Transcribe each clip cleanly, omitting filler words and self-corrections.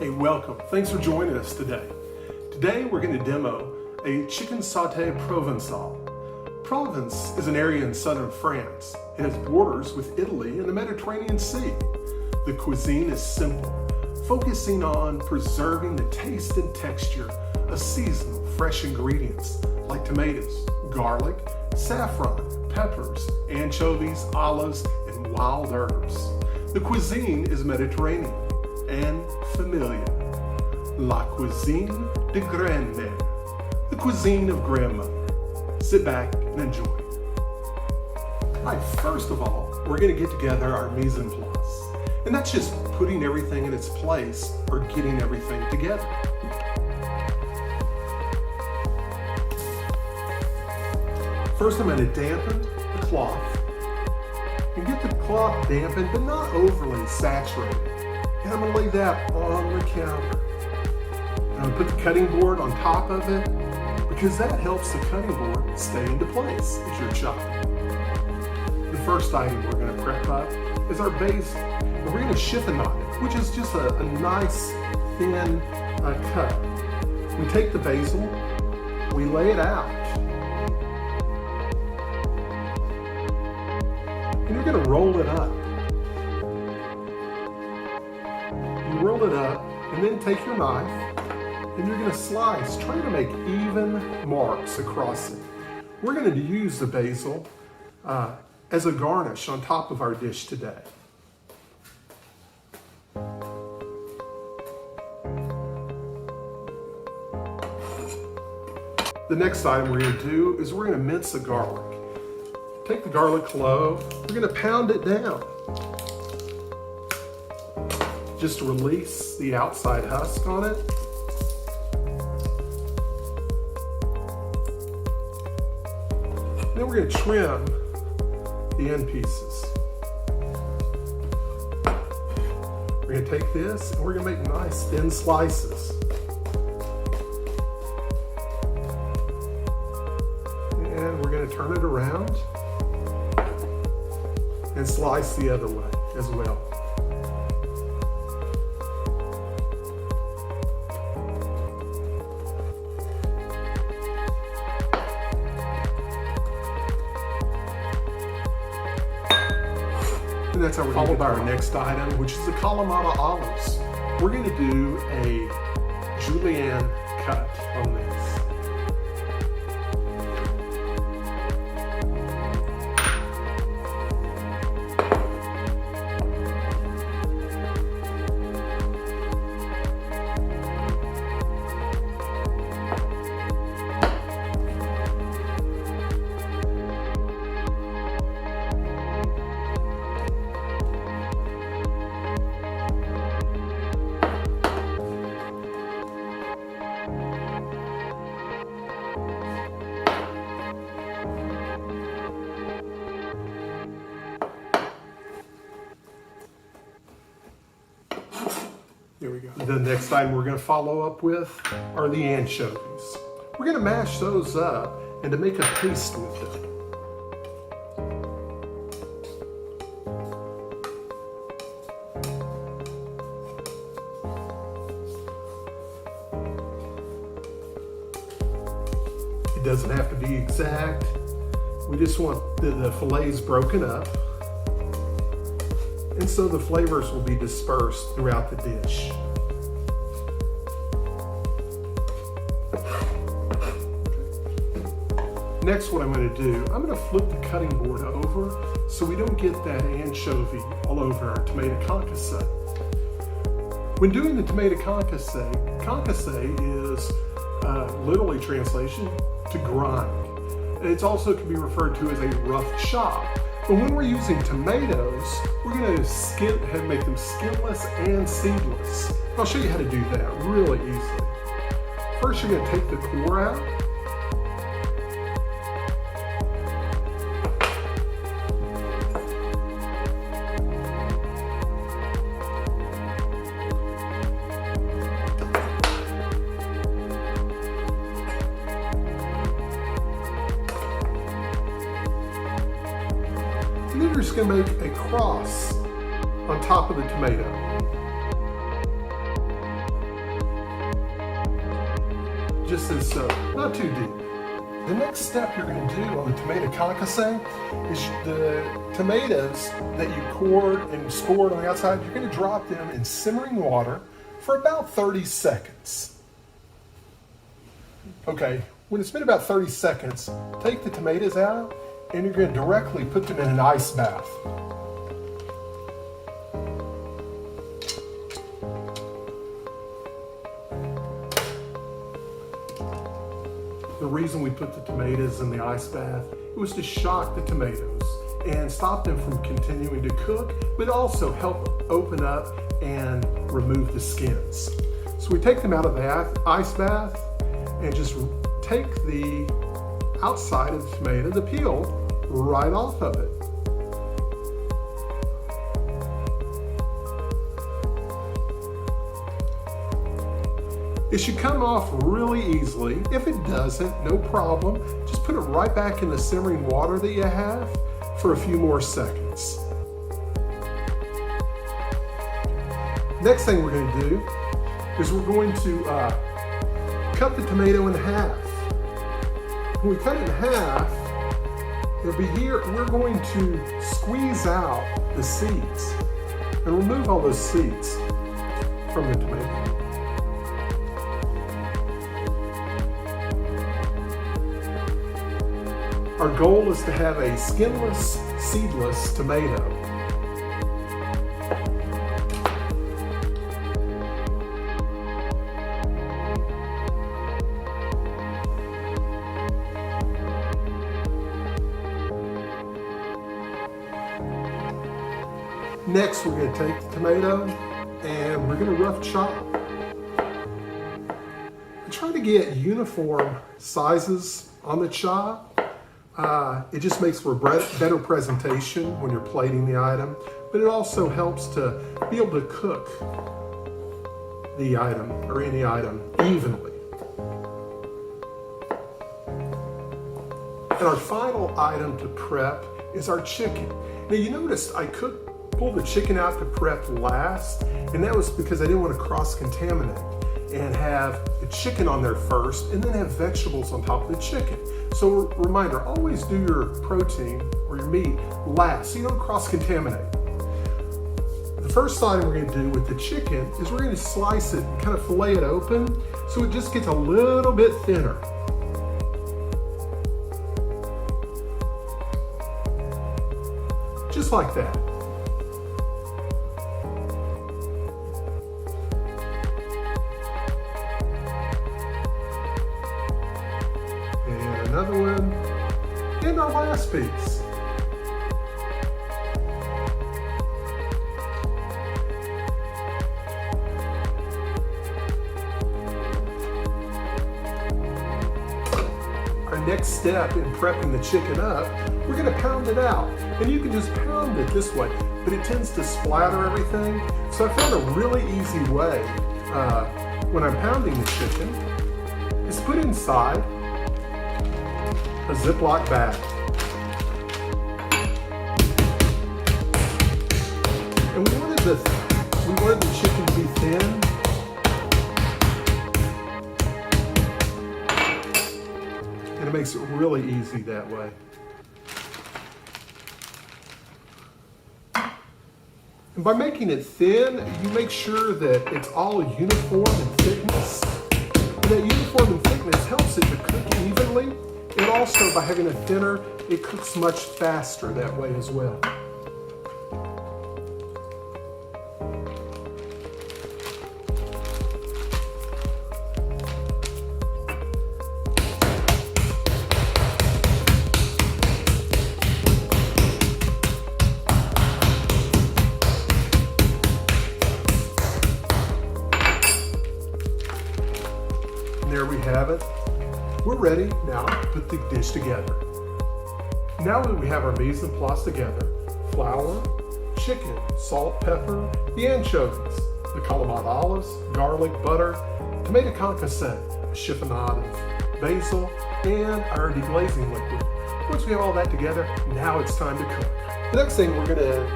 Hey, welcome. Thanks for joining us today. Today we're going to demo a chicken Saute Provencale. Provence is an area in southern France. It has borders with Italy and the Mediterranean Sea. The cuisine is simple, focusing on preserving the taste and texture of seasonal fresh ingredients like tomatoes, garlic, saffron, peppers, anchovies, olives, and wild herbs. The cuisine is Mediterranean and familiar. La cuisine de grand-mère, the cuisine of grandmother. Sit back and enjoy. All right, first of all, we're going to get together our mise en place. And that's just putting everything in its place or getting everything together. First, I'm going to dampen the cloth and get the cloth dampened, but not overly saturated. And I'm going to lay that on the counter. I'm going to put the cutting board on top of it because that helps the cutting board stay into place as you're chopping. The first item we're going to prep up is our basil. And we're going to chiffonade it, which is just a nice thin cut. We take the basil, we lay it out, and you're going to roll it up. You roll it up and then take your knife and you're going to slice, trying to make even marks across it. We're going to use the basil as a garnish on top of our dish today. The next item we're going to do is we're going to mince the garlic. Take the garlic clove, we're going to pound it down. Just to release the outside husk on it. Then we're going to trim the end pieces. We're going to take this and we're going to make nice thin slices. And we're going to turn it around and slice the other way as well. And that's how we're followed by our next item, which is the Kalamata olives. We're going to do a julienne cut on this. Here we go. The next item we're going to follow up with are the anchovies. We're going to mash those up and to make a paste with it. It doesn't have to be exact. We just want the fillets broken up. And so the flavors will be dispersed throughout the dish. Next, what I'm going to do, I'm going to flip the cutting board over so we don't get that anchovy all over our tomato concasse. When doing the tomato concasse is literally translation to grind. It's also can be referred to as a rough chop. But when we're using tomatoes, we're going to make them skinless and seedless. I'll show you how to do that really easily. First, you're going to take the core out. And then you're just going to make a cross on top of the tomato. just as so, not too deep. The next step you're going to do on the tomato concasse is the tomatoes that you cored and scored on the outside, you're going to drop them in simmering water for about 30 seconds. Okay, when it's been about 30 seconds, take the tomatoes out and you're going to directly put them in an ice bath. The reason we put the tomatoes in the ice bath, it was to shock the tomatoes and stop them from continuing to cook, but also help open up and remove the skins. So we take them out of the ice bath and just take the outside of the tomato, the peel, right off of it. It should come off really easily. If it doesn't, no problem. Just put it right back in the simmering water that you have for a few more seconds. Next thing we're going to do is we're going to cut the tomato in half. When we cut it in half, it'll be here, we're going to squeeze out the seeds and remove all those seeds from the tomato. Our goal is to have a skinless, seedless tomato. Next, we're going to take the tomato and we're going to rough chop. Try to get uniform sizes on the chop. It just makes for a better presentation when you're plating the item, but it also helps to be able to cook the item or any item evenly. And our final item to prep is our chicken. Now you noticed I pulled the chicken out to prep last, and that was because I didn't want to cross-contaminate and have the chicken on there first and then have vegetables on top of the chicken. So reminder, always do your protein or your meat last so you don't cross-contaminate. The first item we're going to do with the chicken is we're going to slice it and kind of fillet it open so it just gets a little bit thinner. Just like that. Another one, and our last piece. Our next step in prepping the chicken up, we're going to pound it out. And you can just pound it this way, but it tends to splatter everything. So I found a really easy way when I'm pounding the chicken is put inside a Ziploc bag. And we wanted the chicken to be thin. And it makes it really easy that way. And by making it thin, you make sure that it's all uniform in thickness. And that uniform in thickness helps it to cook evenly. And also, by having it thinner, it cooks much faster that way as well. And there we have it. We're ready now to put the dish together. Now that we have our mise en place together, flour, chicken, salt, pepper, the anchovies, the Kalamata olives, garlic, butter, tomato concasse, a chiffonade of basil, and our deglazing liquid. Once we have all that together, now it's time to cook. The next thing, we're gonna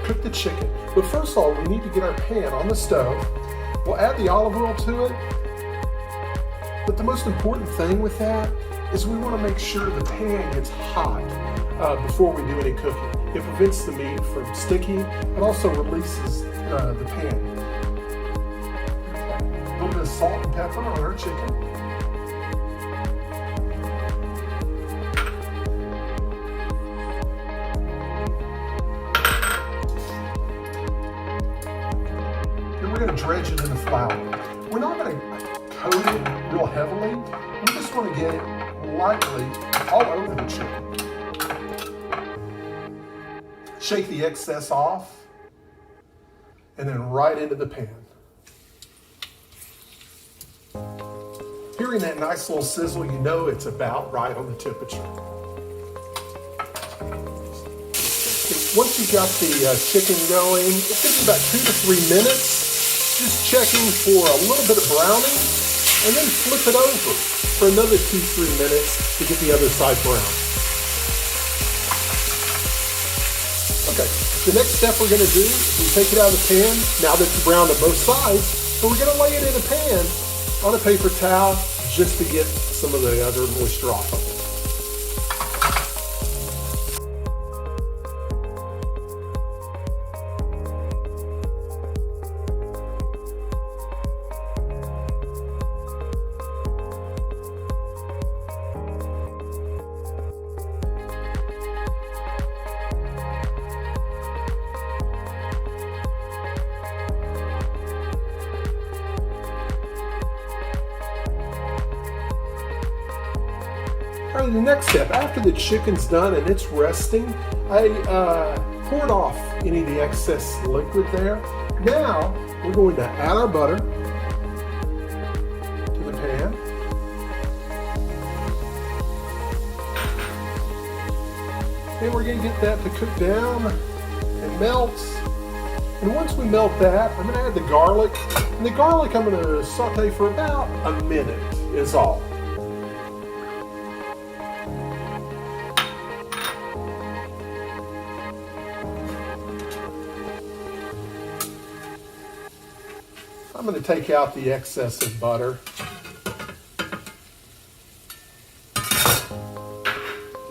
cook the chicken. But first of all, we need to get our pan on the stove. We'll add the olive oil to it. But the most important thing with that is we want to make sure the pan gets hot before we do any cooking. It prevents the meat from sticking. It also releases the pan. A little bit of salt and pepper on our chicken. Then we're going to dredge it in the flour. We're not going to coat it real heavily. We just want to get it lightly all over the chicken. Shake the excess off, and then right into the pan. Hearing that nice little sizzle, you know it's about right on the temperature. Once you've got the chicken going, it takes about 2 to 3 minutes, just checking for a little bit of browning, and then flip it over for another 2-3 minutes to get the other side brown. Okay, the next step we're going to do is we take it out of the pan, now that it's browned on both sides, and we're going to lay it in a pan on a paper towel just to get some of the other moisture off of it. All right, the next step, after the chicken's done and it's resting, I poured off any of the excess liquid there. Now, we're going to add our butter to the pan. And we're going to get that to cook down and melt. And once we melt that, I'm going to add the garlic. And the garlic I'm going to saute for about a minute is all. I'm going to take out the excess of butter.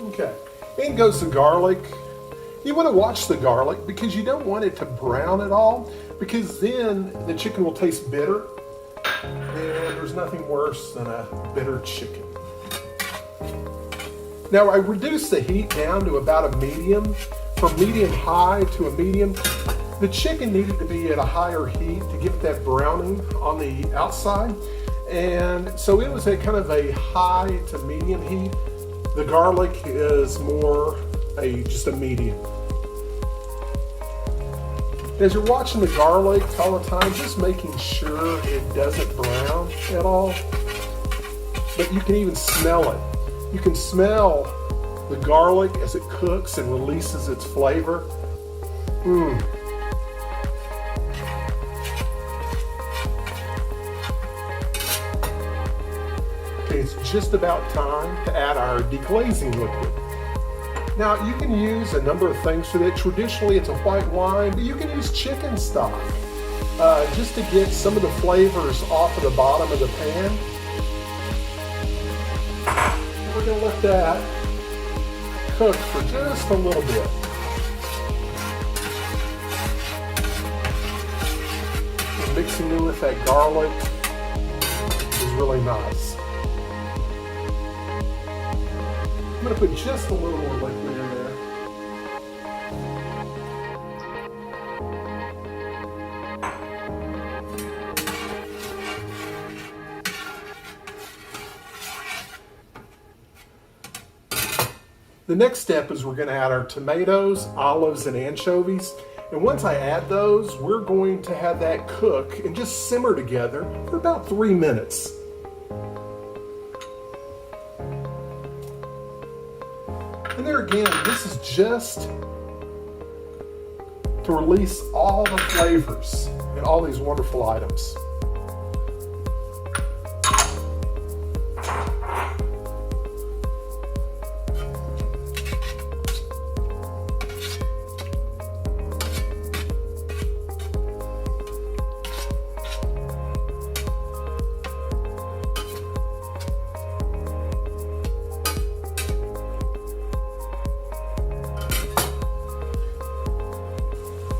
Okay, in goes the garlic. You want to watch the garlic because you don't want it to brown at all, because then the chicken will taste bitter, and there's nothing worse than a bitter chicken. Now I reduced the heat down to about a medium, from medium high to a medium. The chicken needed to be at a higher heat to get that browning on the outside, and so it was a kind of a high to medium heat. The garlic is more just a medium. As you're watching the garlic all the time, just making sure it doesn't brown at all, but you can even smell it. You can smell the garlic as it cooks and releases its flavor. It's just about time to add our deglazing liquid. Now you can use a number of things for that. Traditionally it's a white wine, but you can use chicken stock just to get some of the flavors off of the bottom of the pan. We're going to let that cook for just a little bit. And mixing in with that garlic is really nice. I'm going to put just a little more liquid in there. The next step is we're going to add our tomatoes, olives, and anchovies. And once I add those, we're going to have that cook and just simmer together for about 3 minutes. And there again, this is just to release all the flavors and all these wonderful items.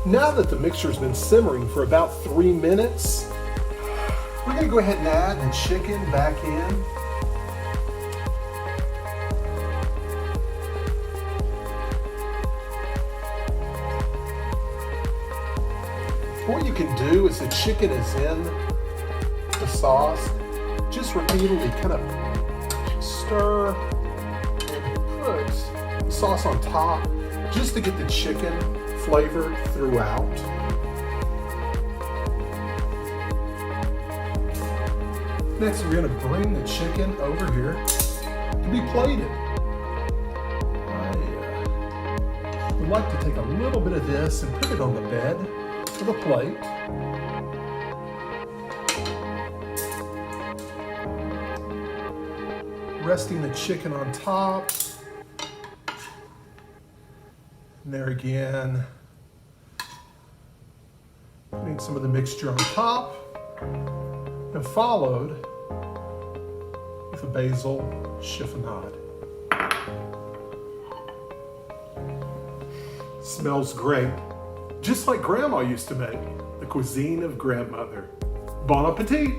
Now that the mixture's been simmering for about 3 minutes, we're going to go ahead and add the chicken back in. What you can do as the chicken is in the sauce, just repeatedly kind of stir and put the sauce on top just to get the chicken flavored throughout. Next, we're going to bring the chicken over here to be plated. I would like to take a little bit of this and put it on the bed of the plate. Resting the chicken on top. And there again, putting some of the mixture on top, and followed with a basil chiffonade. Smells great, just like Grandma used to make, the cuisine of grandmother. Bon appetit!